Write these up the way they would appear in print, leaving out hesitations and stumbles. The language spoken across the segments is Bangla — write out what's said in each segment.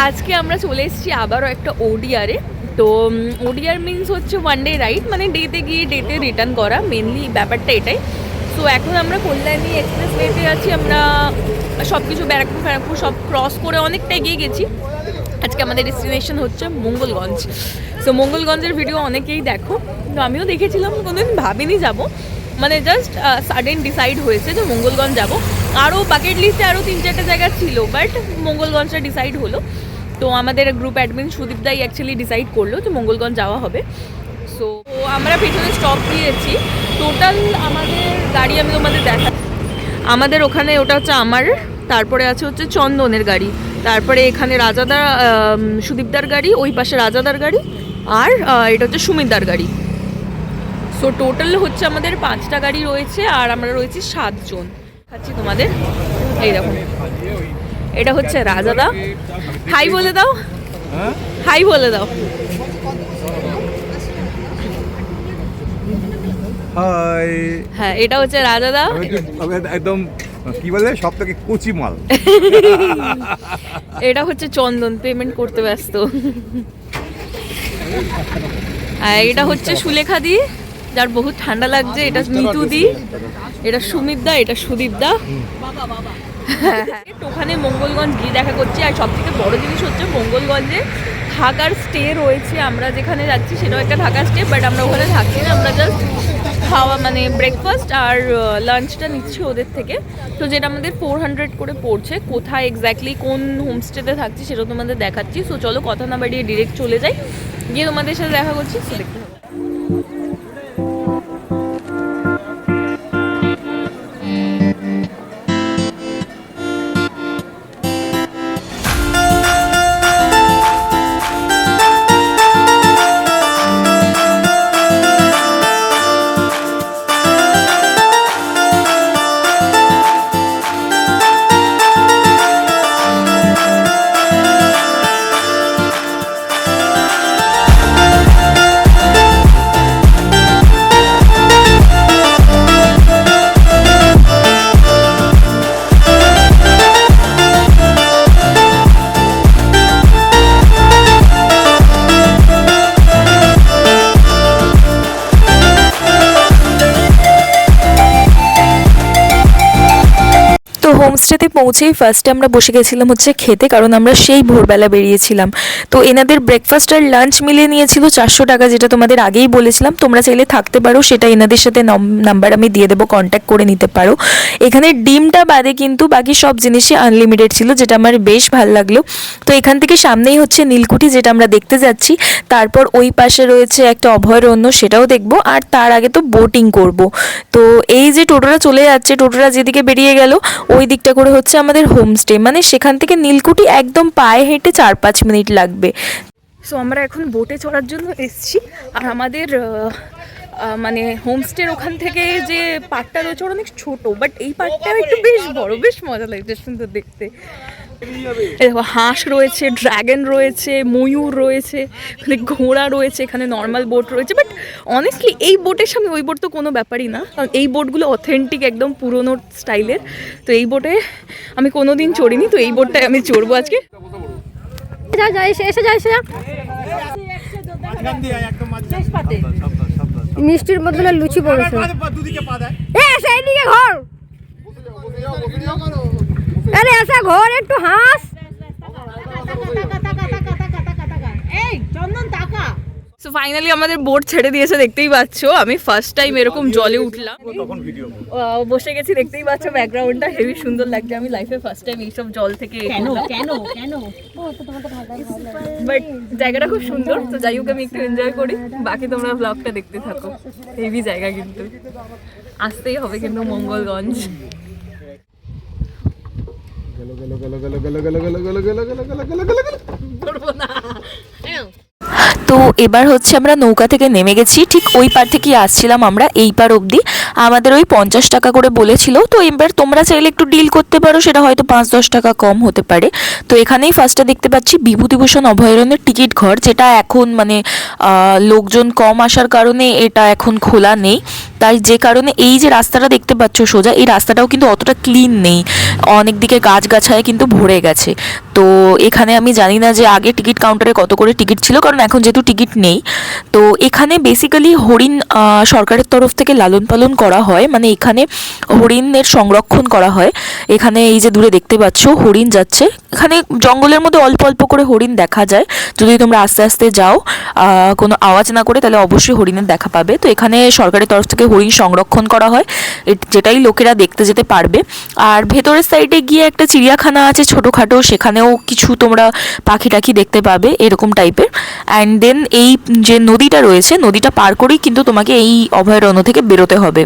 আজকে আমরা চলে এসেছি আবারও একটা ওডিআরে। তো ওডিআর মিনস হচ্ছে ওয়ান ডে রাইড, মানে ডেতে গিয়ে ডেতে রিটার্ন করা, মেনলি ব্যাপারটা এটাই। সো এখন আমরা কল্যাণী এক্সপ্রেস ওয়েতে আছি, আমরা সব কিছু ব্যারাকপুর ফ্যারাকপুর সব ক্রস করে অনেকটা এগিয়ে গেছি। আজকে আমাদের ডেস্টিনেশন হচ্ছে মঙ্গলগঞ্জ। সো মঙ্গলগঞ্জের ভিডিও অনেকেই দেখো, তো আমিও দেখেছিলাম, কোনোদিন ভাবিনি যাব, মানে জাস্ট সাডেন ডিসাইড হয়েছে যে মঙ্গলগঞ্জ যাব। আরও বাকেট লিস্টে আরও 3-4টা জায়গা ছিল, বাট মঙ্গলগঞ্জটা ডিসাইড হলো। তো আমাদের গ্রুপ অ্যাডমিন সুদীপ দাই অ্যাকচুয়ালি ডিসাইড করলো যে মঙ্গলগঞ্জ যাওয়া হবে। সো আমরা পেছনে স্টপ দিয়েছি। টোটাল আমাদের গাড়ি আমি তোমাদের দেখা, আমাদের ওখানে ওটা হচ্ছে আমার, তারপরে আছে হচ্ছে চন্দনের গাড়ি, তারপরে এখানে রাজাদা সুদীপদার গাড়ি, ওই পাশে রাজাদার গাড়ি, আর এটা হচ্ছে সুমিতদার গাড়ি। সো টোটাল হচ্ছে আমাদের 5টা গাড়ি রয়েছে, আর আমরা রয়েছি 7 জন। খাচ্ছি তোমাদের, এই দেখো এটা হচ্ছে রাজাদা। হাই বলে দাও, হাই বলে দাও। হাই। হ্যাঁ, এটা হচ্ছে রাজাদা, একদম কি বলে সব থেকে কুচি মাল। এটা হচ্ছে চন্দন, পেমেন্ট করতে ব্যস্ত। এটা হচ্ছে সুলেখা দি, যার বহুত ঠান্ডা লাগছে, এটা মিতু দি, এটা সুমিত দা, এটা সুদীপ দা। ওখানে মঙ্গলগঞ্জ গিয়ে দেখা করছি। আর সব থেকে বড় জিনিস হচ্ছে মঙ্গলগঞ্জে থাকার স্টে রয়েছে, আমরা যেখানে যাচ্ছি সেটাও একটা থাকার স্টে, বাট আমরা ওখানে থাকছি না, আমরা জাস্ট খাওয়া মানে ব্রেকফাস্ট আর লাঞ্চটা নিচ্ছি ওদের থেকে। তো যেটা আমাদের 400 করে পড়ছে। কোথায় এক্স্যাক্টলি কোন হোমস্টেতে থাকছি সেটাও তোমাদের দেখাচ্ছি। সো চলো কথা না বাড়িয়ে ডিরেক্ট চলে যাই, গিয়ে তোমাদের সাথে দেখা করছি। সো দেখতে হবে। হোমস্টেতে পৌঁছেই ফার্স্টে আমরা বসে গেছিলাম হচ্ছে খেতে, কারণ আমরা সেই ভোরবেলা বেরিয়েছিলাম। তো এনাদের ব্রেকফাস্ট আর লাঞ্চ মিলিয়ে নিয়েছিল 400 টাকা, যেটা তোমাদের আগেই বলেছিলাম। তোমরা চাইলে থাকতে পারো, সেটা এনাদের সাথে নাম্বার আমি দিয়ে দেবো, কন্ট্যাক্ট করে নিতে পারো। এখানে ডিমটা বাদে কিন্তু বাকি সব জিনিসই আনলিমিটেড ছিল, যেটা আমার বেশ ভালো লাগলো। তো এখান থেকে সামনেই হচ্ছে নীলকুঠি, যেটা আমরা দেখতে যাচ্ছি। তারপর ওই পাশে রয়েছে একটা অভয়ারণ্য, সেটাও দেখবো। আর তার আগে তো বোটিং করব। তো এই যে টোটোটা চলে যাচ্ছে, টোটোটা যেদিকে বেরিয়ে গেল ওই দিকটা করে হচ্ছে আমাদের হোমস্টে, মানে সেখান থেকে নীলকুঠি একদম পায়ে হেঁটে 4-5 মিনিট লাগবে। সো আমরা এখন বোটে চড়ার জন্য এসেছি। আর আমাদের মানে হোমস্টের ওখান থেকে যে পার্কটা রয়েছে অনেক ছোট, বাট এই পার্কটাও একটু বেশ বড়, বেশ মজা লাগছে, সুন্দর দেখতে। দেখো হাঁস রয়েছে, ড্রাগন রয়েছে, ময়ূর রয়েছে, এখানে ঘোড়া রয়েছে, এখানে নর্মাল বোট রয়েছে। বাট অনেস্টলি এই বোটের সামনে ওই বোট তো কোনো ব্যাপারই না, কারণ এই বোটগুলো অথেন্টিক একদম পুরোনো স্টাইলের। তো এই বোটে আমি কোনো দিন চড়িনি, তো এই বোটটায় আমি চড়বো আজকে। মিষ্টির বদলে লুচি পড়েছে। ঘর আরে ऐसा ঘর একটু হাস। এই চন্দন টাকা। সো ফাইনালি আমাদের বোট ছেড়ে দিয়েছে, দেখতেই পাচ্ছ। আমি ফার্স্ট টাইম এরকম জলে উঠলাম, বসে গেছি, দেখতেই পাচ্ছ ব্যাকগ্রাউন্ডটা হেভি সুন্দর লাগছে। আমি লাইফে ফার্স্ট টাইম এইসব জল থেকে। কেন বাট জায়গাটা খুব সুন্দর। তো যাই হোক, আমি একটু এনজয় করি, বাকি তোমরা ব্লগটা দেখতে থাকো। হেভি জায়গা, কিন্তু আসতেই হবে কিন্তু মঙ্গলগঞ্জ। তো এবার হচ্ছে আমরা নৌকা থেকে নেমে গেছি, ঠিক ওই পার থেকেই আসছিলাম আমরা এই পার অবধি। আমাদের ওই 50 টাকা করে বলেছিল। তো এবার তোমরা চাইলে একটু ডিল করতে পারো, সেটা হয়তো 5-10 টাকা কম হতে পারে। তো এখানেই ফার্স্টে দেখতে পাচ্ছি বিভূতিভূষণ অভয়ারণ্যের টিকিট ঘর, যেটা এখন মানে লোকজন কম আসার কারণে এটা এখন খোলা নেই। তাই যে কারণে এই যে রাস্তাটা দেখতে পাচ্ছ সোজা, এই রাস্তাটাও কিন্তু অতটা ক্লিন নেই, অনেক দিকে গাছগাছায় কিন্তু ভরে গেছে। তো এখানে আমি জানি না যে আগে টিকিট কাউন্টারে কত করে টিকিট ছিল, কারণ এখন যেহেতু টিকিট নেই। তো এখানে বেসিক্যালি হরিণ সরকারের তরফ থেকে লালন পালন করা হয়, মানে এখানে হরিণের সংরক্ষণ করা হয়। এখানে এই যে দূরে দেখতে পাচ্ছ হরিণ যাচ্ছে, এখানে জঙ্গলের মধ্যে অল্প অল্প করে হরিণ দেখা যায়। যদি তোমরা আস্তে আস্তে যাও কোনো আওয়াজ না করে, তাহলে অবশ্যই হরিণের দেখা পাবে। তো এখানে সরকারের তরফ থেকে হরিণ সংরক্ষণ করা হয়, যেটাই লোকেরা দেখতে যেতে পারবে। আর ভেতরের সাইডে গিয়ে একটা চিড়িয়াখানা আছে ছোটোখাটো, সেখানেও কিছু তোমরা পাখি টাখি দেখতে পাবে এরকম টাইপের। অ্যান্ড দেন এই যে নদীটা রয়েছে, নদীটা পার করেই কিন্তু তোমাকে এই অভয়ারণ্য থেকে বেরোতে হবে।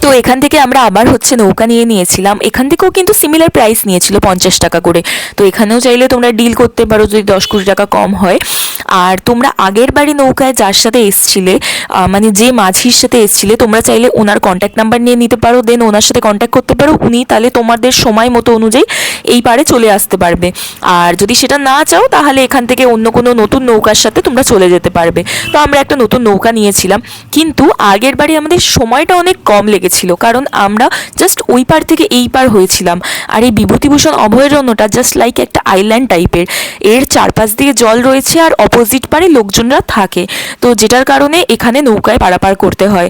তো এখান থেকে আমরা আবার হচ্ছে নৌকা নিয়ে নিয়েছিলাম। এখান থেকেও কিন্তু সিমিলার প্রাইস নিয়েছিল 50 টাকা করে। তো এখানেও চাইলে তোমরা ডিল করতে পারো যদি 10-20 টাকা কম হয়। আর তোমরা আগের বাড়ি নৌকায় যার সাথে এসছিলে, মানে যে মাঝির সাথে এসছিলে, তোমরা চাইলে ওনার কন্ট্যাক্ট নাম্বার নিয়ে নিতে পারো, দেন ওনার সাথে কন্ট্যাক্ট করতে পারো। উনি তাহলে তোমাদের সময় মতো অনুযায়ী এই পারে চলে আসতে পারবে। আর যদি সেটা না চাও, তাহলে এখান থেকে অন্য কোনো নতুন নৌকার সাথে তোমরা চলে যেতে পারবে। তো আমরা একটা নতুন নৌকা নিয়েছিলাম, কিন্তু আগের বাড়ি আমাদের সময়টা অনেক কম লেগেছিল, কারণ আমরা জাস্ট ওই পার থেকে এই পার হয়েছিলাম। আর এই বিভূতিভূষণ অভয়ারণ্যটা জাস্ট লাইক একটা আইল্যান্ড টাইপের, এর চারপাশ দিয়ে জল রয়েছে আর অপোজিট পারে লোকজনরা থাকে। তো যেটার কারণে এখানে নৌকায় পারাপার করতে হয়।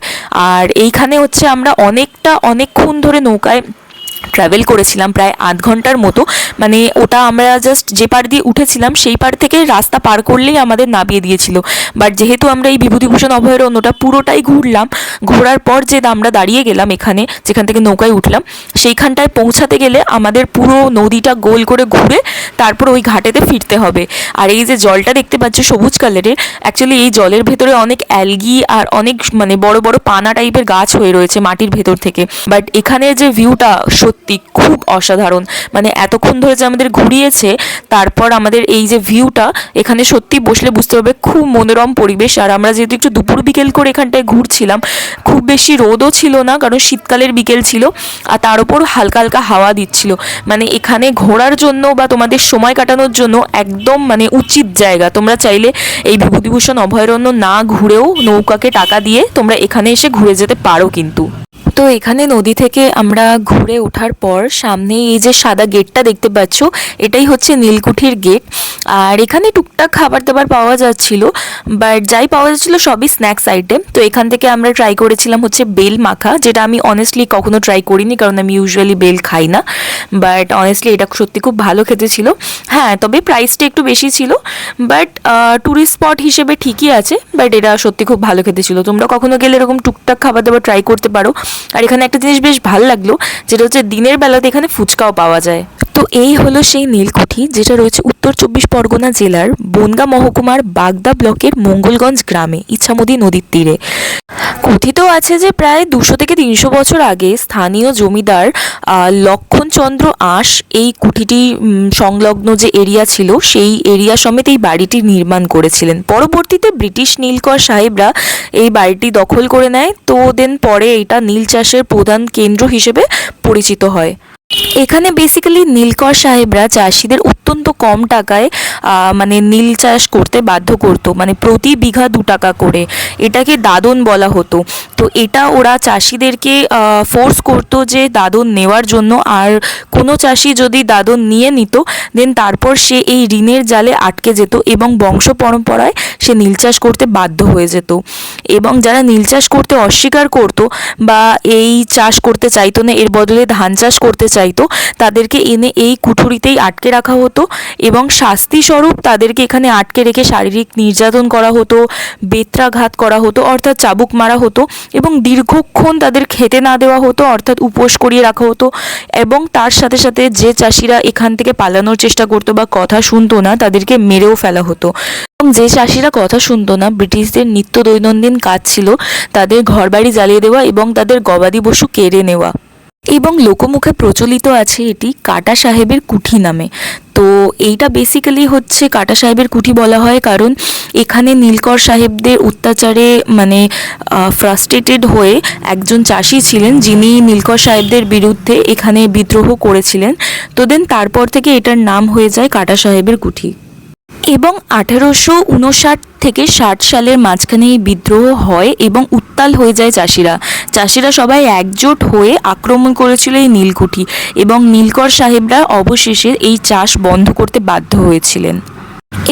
আর এইখানে হচ্ছে আমরা অনেকক্ষণ ধরে নৌকায় ট্রাভেল করেছিলাম, প্রায় 8 ঘন্টার মতো। মানে ওটা আমরা জাস্ট যে পার দিয়ে উঠেছিলাম সেই পার থেকে রাস্তা পার করলেই আমাদের নামিয়ে দিয়েছিল। বাট যেহেতু আমরা এই বিভূতিভূষণ অভয়ারণ্যটা পুরোটাই ঘুরলাম, ঘোরার পর যে আমরা দাঁড়িয়ে গেলাম এখানে, যেখান থেকে নৌকায় উঠলাম, সেইখানটায় পৌঁছাতে গেলে আমাদের পুরো নদীটা গোল করে ঘুরে তারপর ওই ঘাটেতে ফিরতে হবে। আর এই যে জলটা দেখতে পাচ্ছ সবুজ কালারের, অ্যাকচুয়ালি এই জলের ভেতরে অনেক অ্যালগি আর অনেক মানে বড় বড় পানা টাইপের গাছ হয়ে রয়েছে মাটির ভেতর থেকে। বাট এখানে যে ভিউটা সত্যি খুব অসাধারণ, মানে এতক্ষণ ধরে যে আমাদের ঘুরিয়েছে, তারপর আমাদের এই যে ভিউটা এখানে সত্যি বসলে বুঝতে পারবে, খুব মনোরম পরিবেশ। আর আমরা যেহেতু একটু দুপুর বিকেল করে এখানটায় ঘুরছিলাম, খুব বেশি রোদও ছিল না, কারণ শীতকালের বিকেল ছিল, আর তার উপর হালকা হালকা হাওয়া দিচ্ছিল। মানে এখানে ঘোরার জন্য বা তোমাদের সময় কাটানোর জন্য একদম মানে উচিত জায়গা। তোমরা চাইলে এই বিভূতিভূষণ অভয়ারণ্য না ঘুরেও নৌকাকে টাকা দিয়ে তোমরা এখানে এসে ঘুরে যেতে পারো কিন্তু। তো এখানে নদী থেকে আমরা ঘুরে ওঠার পর সামনে এই যে সাদা গেটটা দেখতে পাচ্ছ, এটাই হচ্ছে নীলকুঠির গেট। আর এখানে টুকটাক খাবার দাবার পাওয়া যাচ্ছিল, বাট যাই পাওয়া যাচ্ছিল সবই স্ন্যাক্স আইটেম। তো এখান থেকে আমরা ট্রাই করেছিলাম হচ্ছে বেল মাখা, যেটা আমি অনেস্টলি কখনো ট্রাই করিনি, কারণ আমি ইউজুয়ালি বেল খাই না। বাট অনেস্টলি এটা সত্যি খুব ভালো খেতে ছিল। হ্যাঁ, তবে প্রাইসটা একটু বেশি ছিল, বাট ট্যুরিস্ট স্পট হিসেবে ঠিকই আছে। বাট এটা সত্যি খুব ভালো খেতে ছিল। তোমরা কখনো গেলে এরকম টুকটাক খাবার দাবার ট্রাই করতে পারো। আর এখানে একটা জিনিস বেশ ভালো লাগলো, যেটা হচ্ছে দিনের বেলাতে এখানে ফুচকাও পাওয়া যায়। তো এই হলো সেই নীলকুঠি, যেটা রয়েছে উত্তর 24 পরগনা জেলার বনগাঁ মহকুমার বাগদা ব্লকের মঙ্গলগঞ্জ গ্রামে, ইছামতি নদীর তীরে। কথিত আছে যে প্রায় 200 থেকে 300 বছর আগে স্থানীয় জমিদার লক্ষণচন্দ্র আঁশ এই কুঠিটি সংলগ্ন যে এরিয়া ছিল, সেই এরিয়া সমেত এই বাড়িটি নির্মাণ করেছিলেন। পরবর্তীতে ব্রিটিশ নীলকর সাহেবরা এই বাড়িটি দখল করে নেয়। তো দেন পরে এটা নীল চাষের প্রধান কেন্দ্র হিসেবে পরিচিত হয়। এখানে বেসিক্যালি নীলকর সাহেবরা চাষিদের অত্যন্ত কম টাকায় মানে নীল চাষ করতে বাধ্য করতো, মানে প্রতি বিঘা 2 টাকা করে। এটাকে দাদন বলা হতো। তো এটা ওরা চাষিদেরকে ফোর্স করতো যে দাদন নেওয়ার জন্য। আর কোনো চাষি যদি দাদন নিয়ে নিত, দেন তারপর সে এই ঋণের জালে আটকে যেত এবং বংশ পরম্পরায় সে নীল চাষ করতে বাধ্য হয়ে যেত। এবং যারা নীল চাষ করতে অস্বীকার করতো বা এই চাষ করতে চাইতো না, এর বদলে ধান চাষ করতে চাইতো, তাদেরকে এনে এই কুঠুরিতেই আটকে রাখা হতো এবং শাস্তি স্বরূপ তাদেরকে এখানে আটকে রেখে শারীরিক নির্যাতন করা হতো, বেত্রাঘাত করা হতো অর্থাৎ চাবুক মারা হতো, এবং দীর্ঘক্ষণ তাদের খেতে না দেওয়া হতো অর্থাৎ উপোস করিয়ে রাখা হতো। এবং তার সাথে সাথে যে চাষিরা এখান থেকে পালানোর চেষ্টা করতো বা কথা শুনতো না, তাদেরকে মেরেও ফেলা হতো। এবং যে চাষিরা কথা শুনতো না, ব্রিটিশদের নিত্য দৈনন্দিন কাজ ছিল তাদের ঘরবাড়ি জ্বালিয়ে দেওয়া এবং তাদের গবাদি পশু কেড়ে নেওয়া। এবং লোকমুখে প্রচলিত আছে এটি কাটা সাহেবের কুঠি নামে। তো এইটা বেসিক্যালি হচ্ছে কাটা সাহেবের কুঠি বলা হয় কারণ এখানে নীলকর সাহেবদের অত্যাচারে মানে ফ্রাস্ট্রেটেড হয়ে একজন চাষি ছিলেন যিনি নীলকর সাহেবদের বিরুদ্ধে এখানে বিদ্রোহ করেছিলেন। তো দেন তারপর থেকে এটার নাম হয়ে যায় কাটা সাহেবের কুঠি। এবং 1859 থেকে 60 সালের মাঝখানে এই বিদ্রোহ হয় এবং উত্তাল হয়ে যায় চাষিরা সবাই একজোট হয়ে আক্রমণ করেছিল এই নীলকুঠি এবং নীলকর সাহেবরা অবশেষে এই চাষ বন্ধ করতে বাধ্য হয়েছিলেন।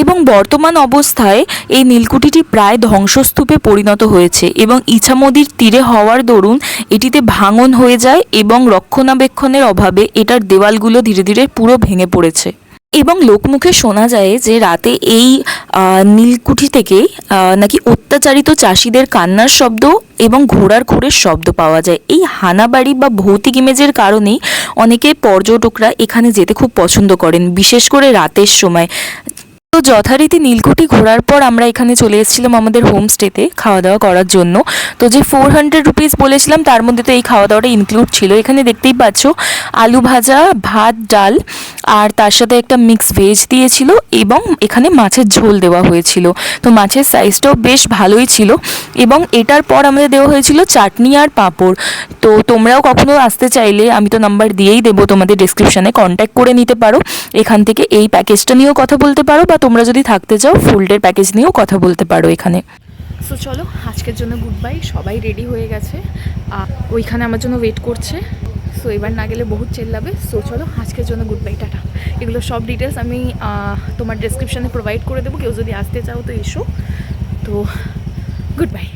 এবং বর্তমান অবস্থায় এই নীলকুঠিটি প্রায় ধ্বংসস্তূপে পরিণত হয়েছে এবং ইছামতির তীরে হওয়ার দরুন এটিতে ভাঙন হয়ে যায় এবং রক্ষণাবেক্ষণের অভাবে এটার দেওয়ালগুলো ধীরে ধীরে পুরো ভেঙে পড়েছে। এবং লোকমুখে শোনা যায় যে রাতে এই নীলকুঠি থেকে নাকি অত্যাচারিত চাষিদের কান্নার শব্দ এবং ঘোড়ার খুরের শব্দ পাওয়া যায়। এই হানাবাড়ি বা ভৌতিক ইমেজের কারণেই অনেকে পর্যটকরা এখানে যেতে খুব পছন্দ করেন, বিশেষ করে রাতের সময়। তো যথারীতি নীলকুঠি ঘোরার পর আমরা এখানে চলে এসেছিলাম আমাদের হোমস্টেতে খাওয়া দাওয়া করার জন্য। তো যে 400 রুপিস বলেছিলাম তার মধ্যে তো এই খাওয়া দাওয়াটা ইনক্লুড ছিল। এখানে দেখতেই পাচ্ছ আলু ভাজা, ভাত, ডাল আর তার সাথে একটা মিক্স ভেজ দিয়েছিল এবং এখানে মাছের ঝোল দেওয়া হয়েছিল। তো মাছের সাইজটাও বেশ ভালোই ছিল এবং এটার পর আমাদের দেওয়া হয়েছিল চাটনি আর পাঁপড়। তো তোমরাও কখনো আসতে চাইলে আমি তো নাম্বার দিয়েই দেবো তোমাদের ডেসক্রিপশানে, কন্ট্যাক্ট করে নিতে পারো। এখান থেকে এই প্যাকেজটা নিয়েও কথা বলতে পারো বা তোমরা যদি থাকতে চাও ফুল ডের প্যাকেজ নিয়েও কথা বলতে পারো এখানে। সো চলো আজকের জন্য গুড বাই। সবাই রেডি হয়ে গেছে, ওইখানে আমার জন্য ওয়েট করছে। সো এবার না গেলে বহুত চেল্লাবে। সো চলো আজকের জন্য গুড বাই, টাটা। এগুলো সব ডিটেলস আমি তোমার ডেসক্রিপশানে প্রোভাইড করে দেবো, কেউ যদি আসতে চাও তো এসো। তো গুড বাই।